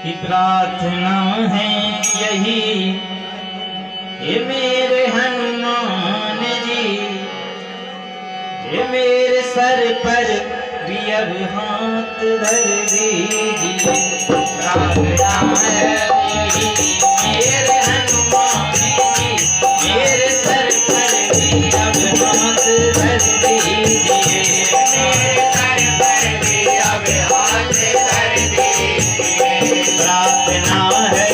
की प्रार्थना है यही, हे मेरे हनुमान जी, हे मेरे सर पर भी अब हाथ धर दीजिए। प्रार्थना है यही मेरे हनुमान जी, मेरे सर पर भी अब हाथ धर दीजिए। मेरे सर पर भी अब हाथ धर दीजिए। प्रार्थना है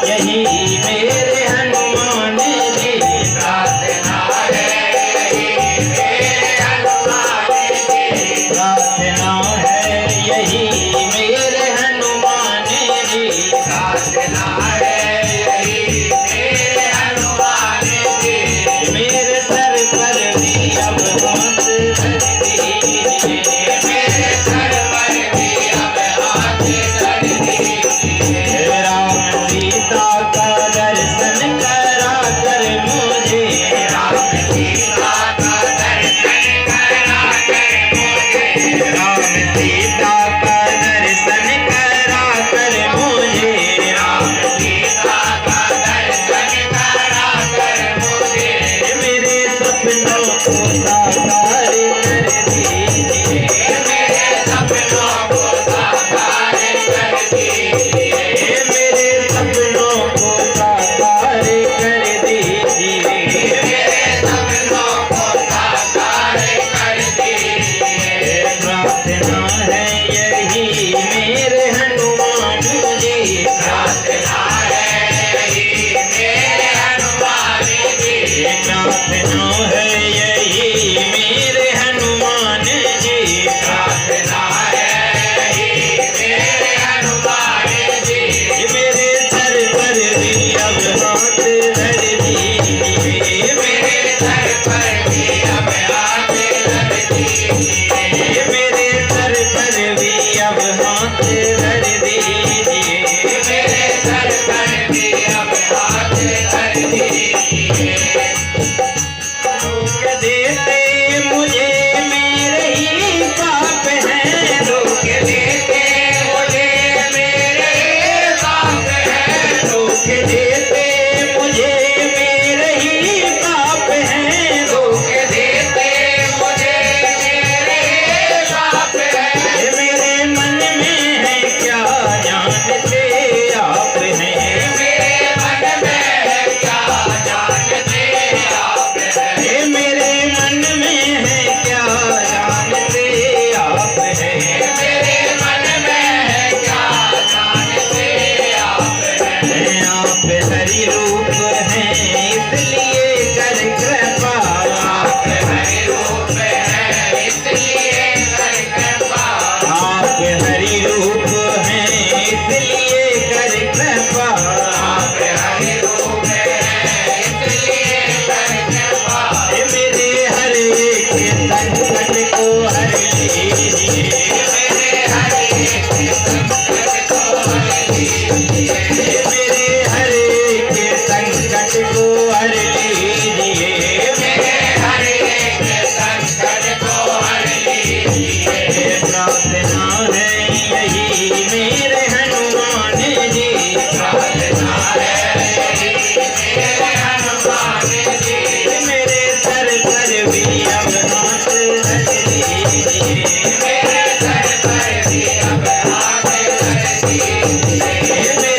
यही मेरे हनुमान जी, प्रार्थना है यही मेरे हनुमान जी, प्रार्थना है यही मेरे हनुमान जी, प्रार्थना है यही मेरे हनुमान जी। मेरे सर पर भी अब हाथ धर दीजिए, मेरे सर पर भी अब हाथ धर दीजिए। राम सीता का दर्शन करा कर मुझे, राम सीता का दर्शन करा कर मुझे, राम सीता का दर्शन करा कर मुझे, राम सीता का दर्शन करा कर मुझे। मेरे सपनों को साकार कर दीजिए, मेरे सपनों को साकार कर दीजिए, मेरे सपनों को साकार कर दीजिए, मेरे सपनों को साकार कर दीजिए। प्रार्थना है यही मेरे हनुमान जी, प्रार्थना है यही मेरे हनुमान जी, प्रार्थना है यही मेरे हनुमान जी, प्रार्थना है यही मेरे हनुमान जी। मेरे सर पर भी अब हाथ धर दीजिए, मेरे सर पर भी अब हाथ धर दीजिए, मेरे सर पर भी अब हाथ धर दीजिए, मेरे सर पर भी अब हाथ धर दीजिए। रोक देते मुझे मेरे ही पाप हैं, रोक देते मुझे मेरे पाप हैं, रोक देते मुझे मेरे ही पाप हैं, रोक देते मुझे मेरे पाप हैं। मेरे मन में है क्या जानते आप हैं, मेरे मन में है क्या जानते आप हैं, मेरे मन में है क्या जानते आप हैं, मेरे मन में है क्या जानते आप हैं। आप हरि रूप हैं इसलिए कर कृपा, आप हरि रूप हैं इसलिए कर कृपा, आप हरि रूप हैं इसलिए कर कृपा, आप हरि रूप हैं इसलिए कर कृपा। मेरे हर एक संकट को हर लीजिए, मेरे हर एक संकट को हर लीजिए, मेरे हर एक संकट को हर लीजिए, मेरे हर एक संकट को हर लीजिए। प्रार्थना है यही मेरे हनुमान जी, प्रार्थना है यही मेरे हनुमान जी। मेरे सर पर भी अब हाथ धर दीजिए, मेरे सर पर भी अब हाथ धर दीजिए, मेरे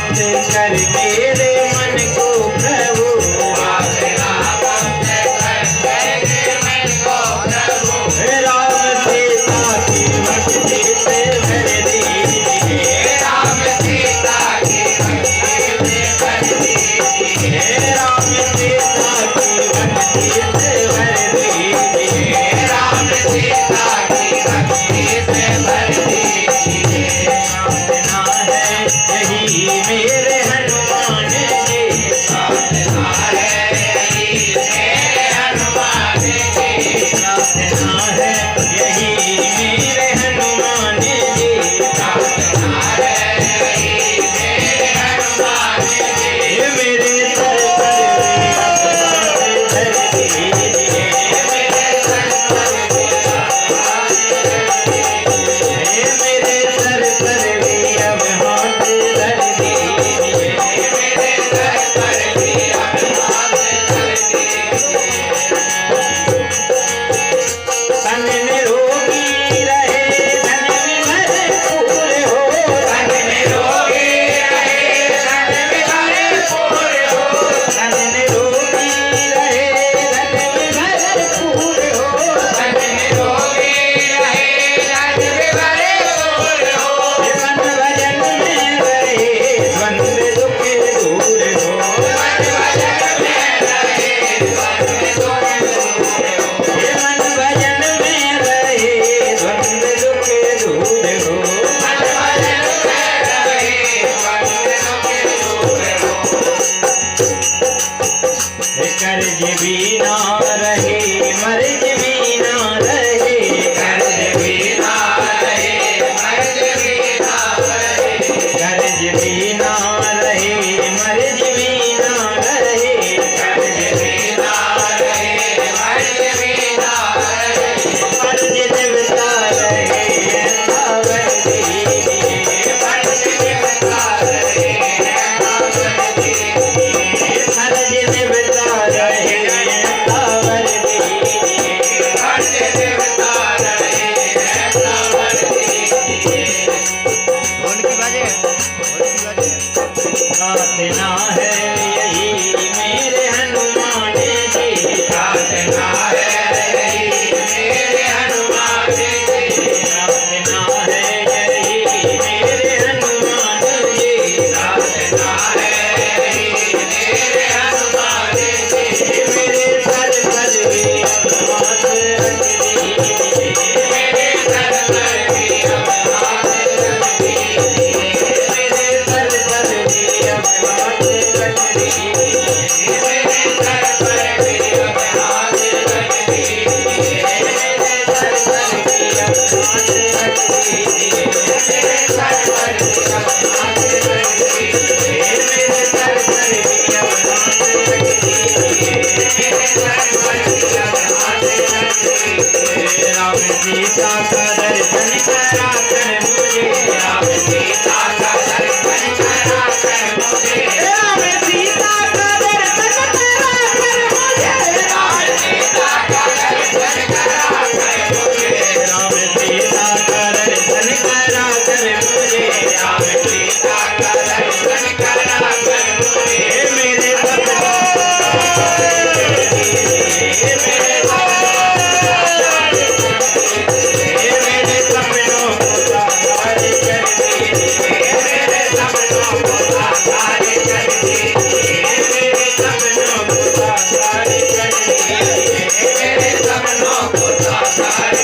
बात कर मेरे मन को प्रभु, बात कर मेरे मन को प्रभु, राम सीता की भक्ति से भर दीजिए, राम सीता की भक्ति से भर दीजिए, राम सीता की भक्ति से भर दीजिए, राम सीता की भक्ति से भर दीजिए। साधना है यही मेरे हनुमान जी, साधना है यही मेरे हनुमान जी, साधना है यही मेरे हनुमान जी, साधना है यही मेरे हनुमान जी। ये मेरे सर पर धर दीजिए, मेरे सर पर ये मेरे सर पर भी अब हाथ धर दीजिए, मेरे सर पर भी अब हाथ धर दीजिए। तन निरोगी रहे धन में भरपूर हो, तन निरोगी रहे धन में भरपूर हो, तन निरोगी रहे धन में भरपूर हो, तन निरोगी रहे धन में भरपूर हो। मन भजन में रहे द्वंद्व दुख दूर हो, मन भजन में रहे द्वंद्व दुख दूर हो, मन भजन में रहे द्वंद्व दुख दूर हो, मन भजन में रहे द्वंद्व दुख दूर हो। कर्ज भी ना रहे मर्ज भी ना रहे, कर्ज भी ना रहे मर्ज भी ना रहे, कर्ज भी ना रहे मर्ज भी ना रहे, कर्ज भी ना रहे मर्ज भी ना रहे। कर्ज देवता रहे पावर दीजिए, कर्ज देवता रहे पावर दीजिए, कर्ज देवता रहे पावर दीजिए, कर्ज देवता रहे पावर दीजिए। प्रार्थना है यही मेरे हनुमान जी, प्रार्थना है यही मेरे हनुमान जी, प्रार्थना है यही मेरे हनुमान जी, प्रार्थना है यही मेरे हनुमान जी। मेरे सर पर भी अब हाथ रख दीजिए, मेरे सर पर भी अब हाथ रख दीजिए, मेरे सर पर भी अब हाथ रख दीजिए, मेरे सर पर भी अब हाथ रख दीजिए, मेरे सर पर भी अब हाथ रख दीजिए, मेरे सर पर भी अब हाथ रख दीजिए, मेरे सर पर भी अब हाथ रख दीजिए, मेरे सर पर भी अब हाथ रख दीजिए। राम सीता का दर्शन करा कर मुझे, राम सीता का दर्शन करा कर मुझे, राम सीता का दर्शन करा कर मुझे, राम सीता का दर्शन करा कर मुझे, राम सीता का दर्शन करा कर मुझे, राम सीता का दर्शन करा कर मुझे। मेरे सपनों मेरे मेरे सपनों को साकार कर दीजिए, मेरे सपनों को साकार कर दीजिए, मेरे सपनों को साकार कर दीजिए, मेरे सपनों को साकार